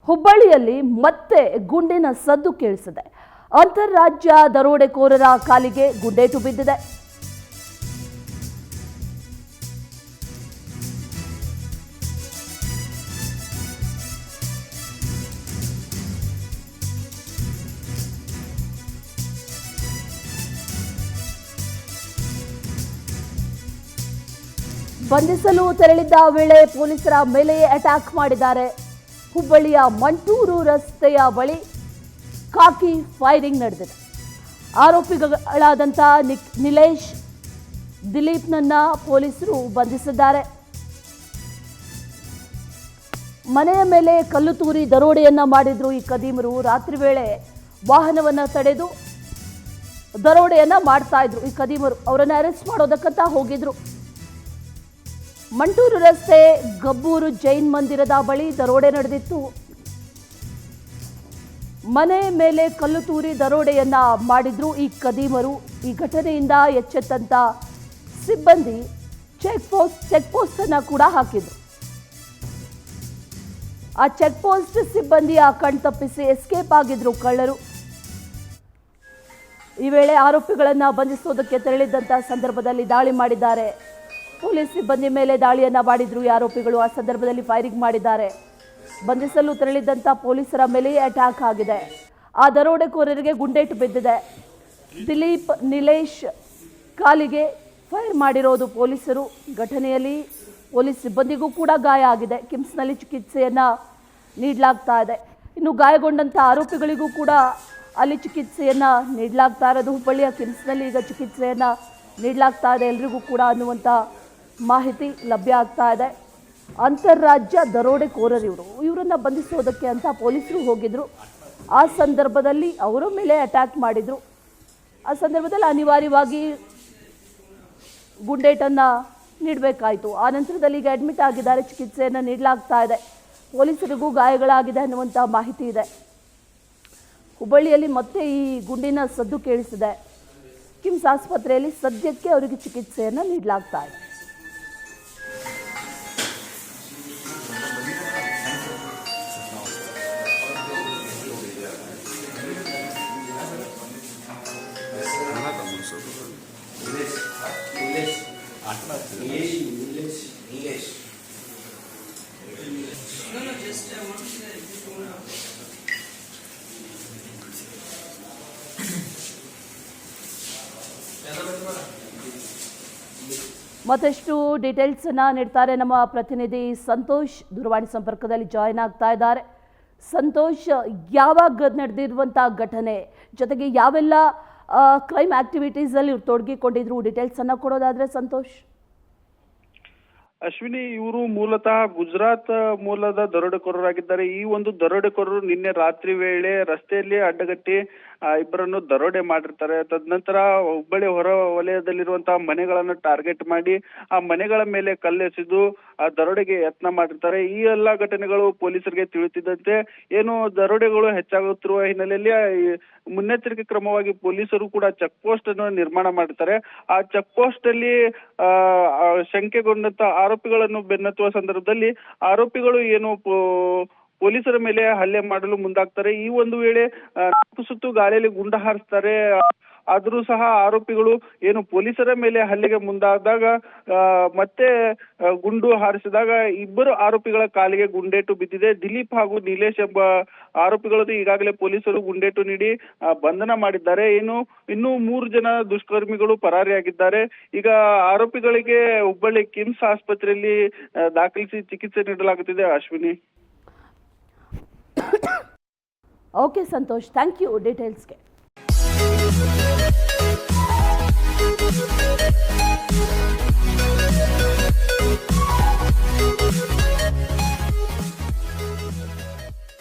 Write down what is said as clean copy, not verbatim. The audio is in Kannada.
ಹುಬ್ಬಳ್ಳಿಯಲ್ಲಿ ಮತ್ತೆ ಗುಂಡಿನ ಸದ್ದು ಕೇಳಿಸಿದೆ. ಅಂತಾರಾಜ್ಯ ದರೋಡೆಕೋರರ ಕಾಲಿಗೆ ಗುಂಡೇಟು ಬಿದ್ದಿದೆ. ಬಂಧಿಸಲು ತೆರಳಿದ್ದ ವೇಳೆ ಪೊಲೀಸರ ಮೇಲೆಯೇ ಅಟ್ಯಾಕ್ ಮಾಡಿದ್ದಾರೆ. ಹುಬ್ಬಳ್ಳಿಯ ಮಂಟೂರು ರಸ್ತೆಯ ಬಳಿ ಖಾಕಿ ಫೈರಿಂಗ್ ನಡೆದಿದೆ. ಆರೋಪಿಗಳಾದಂಥ ನಿಲೇಶ್, ದಿಲೀಪ್ನನ್ನ ಪೊಲೀಸರು ಬಂಧಿಸಿದ್ದಾರೆ. ಮನೆಯ ಮೇಲೆ ಕಲ್ಲು ತೂರಿ ದರೋಡೆಯನ್ನ ಮಾಡಿದ್ರು ಈ ಕದೀಮರು. ರಾತ್ರಿ ವೇಳೆ ವಾಹನವನ್ನ ತಡೆದು ದರೋಡೆಯನ್ನ ಮಾಡ್ತಾ ಇದ್ರು ಈ ಕದೀಮರು. ಅವರನ್ನ ಅರೆಸ್ಟ್ ಮಾಡೋದಕ್ಕಂತ ಹೋಗಿದ್ರು. ಮಂಟೂರು ರಸ್ತೆ ಗಬ್ಬೂರು ಜೈನ್ ಮಂದಿರದ ಬಳಿ ದರೋಡೆ ನಡೆದಿತ್ತು. ಮನೆ ಮೇಲೆ ಕಲ್ಲು ತೂರಿ ದರೋಡೆಯನ್ನ ಮಾಡಿದ್ರು ಈ ಕದೀಮರು. ಈ ಘಟನೆಯಿಂದ ಎಚ್ಚೆತ್ತಂತ ಸಿಬ್ಬಂದಿ ಚೆಕ್ ಪೋಸ್ಟ್ ಅನ್ನ ಕೂಡ ಹಾಕಿದ್ರು. ಆ ಚೆಕ್ ಪೋಸ್ಟ್ ಸಿಬ್ಬಂದಿಯ ಕಣ್ತಪ್ಪಿಸಿ ಎಸ್ಕೇಪ್ ಆಗಿದ್ರು ಕಳ್ಳರು. ಈ ವೇಳೆ ಆರೋಪಿಗಳನ್ನ ಬಂಧಿಸೋದಕ್ಕೆ ತೆರಳಿದ್ದಂತ ಸಂದರ್ಭದಲ್ಲಿ ದಾಳಿ ಮಾಡಿದ್ದಾರೆ. ಪೊಲೀಸ್ ಸಿಬ್ಬಂದಿ ಮೇಲೆ ದಾಳಿಯನ್ನ ಮಾಡಿದ್ರು ಈ ಆರೋಪಿಗಳು. ಆ ಸಂದರ್ಭದಲ್ಲಿ ಫೈರಿಂಗ್ ಮಾಡಿದ್ದಾರೆ. ಬಂಧಿಸಲು ತೆರಳಿದ್ದಂಥ ಪೊಲೀಸರ ಮೇಲೆಯೇ ಅಟ್ಯಾಕ್ ಆಗಿದೆ. ಆ ದರೋಡೆಕೋರರಿಗೆ ಗುಂಡೇಟು ಬಿದ್ದಿದೆ. ದಿಲೀಪ್, ನಿಲೇಶ್ ಕಾಲಿಗೆ ಫೈರ್ ಮಾಡಿರೋದು ಪೊಲೀಸರು. ಘಟನೆಯಲ್ಲಿ ಪೊಲೀಸ್ ಸಿಬ್ಬಂದಿಗೂ ಕೂಡ ಗಾಯ ಆಗಿದೆ. ಕಿಮ್ಸ್ನಲ್ಲಿ ಚಿಕಿತ್ಸೆಯನ್ನ ನೀಡಲಾಗ್ತಾ ಇದೆ. ಇನ್ನು ಗಾಯಗೊಂಡಂಥ ಆರೋಪಿಗಳಿಗೂ ಕೂಡ ಅಲ್ಲಿ ಚಿಕಿತ್ಸೆಯನ್ನ ನೀಡಲಾಗ್ತಾ ಇರೋದು. ಹುಬ್ಬಳ್ಳಿಯ ಕಿಮ್ಸ್ನಲ್ಲಿ ಈಗ ಚಿಕಿತ್ಸೆಯನ್ನ ನೀಡಲಾಗ್ತಾ ಇದೆ ಎಲ್ರಿಗೂ ಕೂಡ ಅನ್ನುವಂಥ ಮಾಹಿತಿ ಲಭ್ಯ ಆಗ್ತಾ ಇದೆ. ಅಂತಾರಾಜ್ಯ ದರೋಡೆಕೋರರು ಇವರನ್ನ ಬಂಧಿಸೋದಕ್ಕೆ ಅಂತ ಪೊಲೀಸರು ಹೋಗಿದ್ರು. ಆ ಸಂದರ್ಭದಲ್ಲಿ ಅವರ ಮೇಲೆ ಅಟ್ಯಾಕ್ ಮಾಡಿದ್ರು. ಆ ಸಂದರ್ಭದಲ್ಲಿ ಅನಿವಾರ್ಯವಾಗಿ ಗುಂಡೇಟನ್ನ ನೀಡಬೇಕಾಯಿತು. ಆ ನಂತರದಲ್ಲಿ ಈಗ ಅಡ್ಮಿಟ್ ಆಗಿದ್ದಾರೆ. ಚಿಕಿತ್ಸೆಯನ್ನು ನೀಡಲಾಗ್ತಾ ಇದೆ. ಪೊಲೀಸರಿಗೂ ಗಾಯಗಳಾಗಿದೆ ಅನ್ನುವಂಥ ಮಾಹಿತಿ ಇದೆ. ಹುಬ್ಬಳ್ಳಿಯಲ್ಲಿ ಮತ್ತೆ ಈ ಗುಂಡಿನ ಸದ್ದು ಕೇಳಿಸಿದೆ. ಕಿಮ್ಸ್ ಆಸ್ಪತ್ರೆಯಲ್ಲಿ ಸದ್ಯಕ್ಕೆ ಅವರಿಗೆ ಚಿಕಿತ್ಸೆಯನ್ನು ನೀಡಲಾಗ್ತಾ ಇದೆ. ಮತ್ತಷ್ಟು ಡೀಟೇಲ್ಸ್ ಅನ್ನ ನೀಡ್ತಾರೆ ನಮ್ಮ ಪ್ರತಿನಿಧಿ ಸಂತೋಷ್. ದೂರವಾಣಿ ಸಂಪರ್ಕದಲ್ಲಿ ಜಾಯಿನ್ ಆಗ್ತಾ ಇದ್ದಾರೆ. ಸಂತೋಷ್, ಯಾವಾಗ ನಡೆದಿರುವಂತಹ ಘಟನೆ, ಜೊತೆಗೆ ಯಾವೆಲ್ಲ ಕ್ರೈಮ್ ಆಕ್ಟಿವಿಟೀಸ್ ಅಲ್ಲಿ ತೊಡಗಿಕೊಂಡಿದ್ರು, ಡೀಟೇಲ್ಸ್ ಅನ್ನ ಕೊಡೋದಾದ್ರೆ ಸಂತೋಷ್. ಅಶ್ವಿನಿ, ಇವರು ಮೂಲತಃ ಗುಜರಾತ್ ಮೂಲದ ದರೋಡೆಕೋರರಾಗಿದ್ದಾರೆ. ಈ ಒಂದು ದರೋಡೆಕೋರರು ನಿನ್ನೆ ರಾತ್ರಿ ವೇಳೆ ರಸ್ತೆಯಲ್ಲಿ ಅಡ್ಡಗಟ್ಟಿ ಇಬ್ಬರನ್ನು ದರೋಡೆ ಮಾಡಿರ್ತಾರೆ. ತದನಂತರ ಹುಬ್ಬಳ್ಳಿ ಹೊರ ವಲಯದಲ್ಲಿರುವಂತಹ ಮನೆಗಳನ್ನು ಟಾರ್ಗೆಟ್ ಮಾಡಿ ಆ ಮನೆಗಳ ಮೇಲೆ ಕಲ್ಲೆಸೆದು ಆ ದರೋಡೆಗೆ ಯತ್ನ ಮಾಡಿರ್ತಾರೆ. ಈ ಎಲ್ಲಾ ಘಟನೆಗಳು ಪೊಲೀಸರಿಗೆ ತಿಳಿಯುತ್ತಿದ್ದಂತೆ ಏನು ದರೋಡೆಗಳು ಹೆಚ್ಚಾಗುತ್ತಿರುವ ಹಿನ್ನೆಲೆಯಲ್ಲಿ ಮುನ್ನೆಚ್ಚರಿಕೆ ಕ್ರಮವಾಗಿ ಪೊಲೀಸರು ಕೂಡ ಚೆಕ್ ಪೋಸ್ಟ್ ಅನ್ನು ನಿರ್ಮಾಣ ಮಾಡಿರ್ತಾರೆ. ಆ ಚೆಕ್ ಪೋಸ್ಟ್ ಅಲ್ಲಿ ಶಂಕೆಗೊಂಡಂತ ಆರೋಪಿಗಳನ್ನು ಬೆನ್ನತ್ತುವ ಸಂದರ್ಭದಲ್ಲಿ ಆರೋಪಿಗಳು ಏನು ಪೊಲೀಸರ ಮೇಲೆ ಹಲ್ಲೆ ಮಾಡಲು ಮುಂದಾಗ್ತಾರೆ. ಈ ಒಂದು ವೇಳೆ ನಾಲ್ಕು ಸುತ್ತು ಗಾಳಿಯಲ್ಲಿ ಗುಂಡ ಹಾರಿಸ್ತಾರೆ. ಆದರೂ ಸಹ ಆರೋಪಿಗಳು ಏನು ಪೊಲೀಸರ ಮೇಲೆ ಹಲ್ಲೆಗೆ ಮುಂದಾದಾಗ ಮತ್ತೆ ಗುಂಡು ಹಾರಿಸಿದಾಗ ಇಬ್ಬರು ಆರೋಪಿಗಳ ಕಾಲಿಗೆ ಗುಂಡೇಟು ಬಿದ್ದಿದೆ. ದಿಲೀಪ್ ಹಾಗೂ ನಿಲೇಶ್ ಎಂಬ ಆರೋಪಿಗಳನ್ನು ಈಗಾಗಲೇ ಪೊಲೀಸರು ಗುಂಡೇಟು ನೀಡಿ ಬಂಧನ ಮಾಡಿದ್ದಾರೆ. ಇನ್ನೂ 3 ಜನ ದುಷ್ಕರ್ಮಿಗಳು ಪರಾರಿಯಾಗಿದ್ದಾರೆ. ಈಗ ಆರೋಪಿಗಳಿಗೆ ಹುಬ್ಬಳ್ಳಿ ಕಿಮ್ಸ್ ಆಸ್ಪತ್ರೆಯಲ್ಲಿ ದಾಖಲಿಸಿ ಚಿಕಿತ್ಸೆ ನೀಡಲಾಗುತ್ತಿದೆ. Ashwini. Okay Santosh, thank you ಡೀಟೇಲ್ಸ್ಗೆ.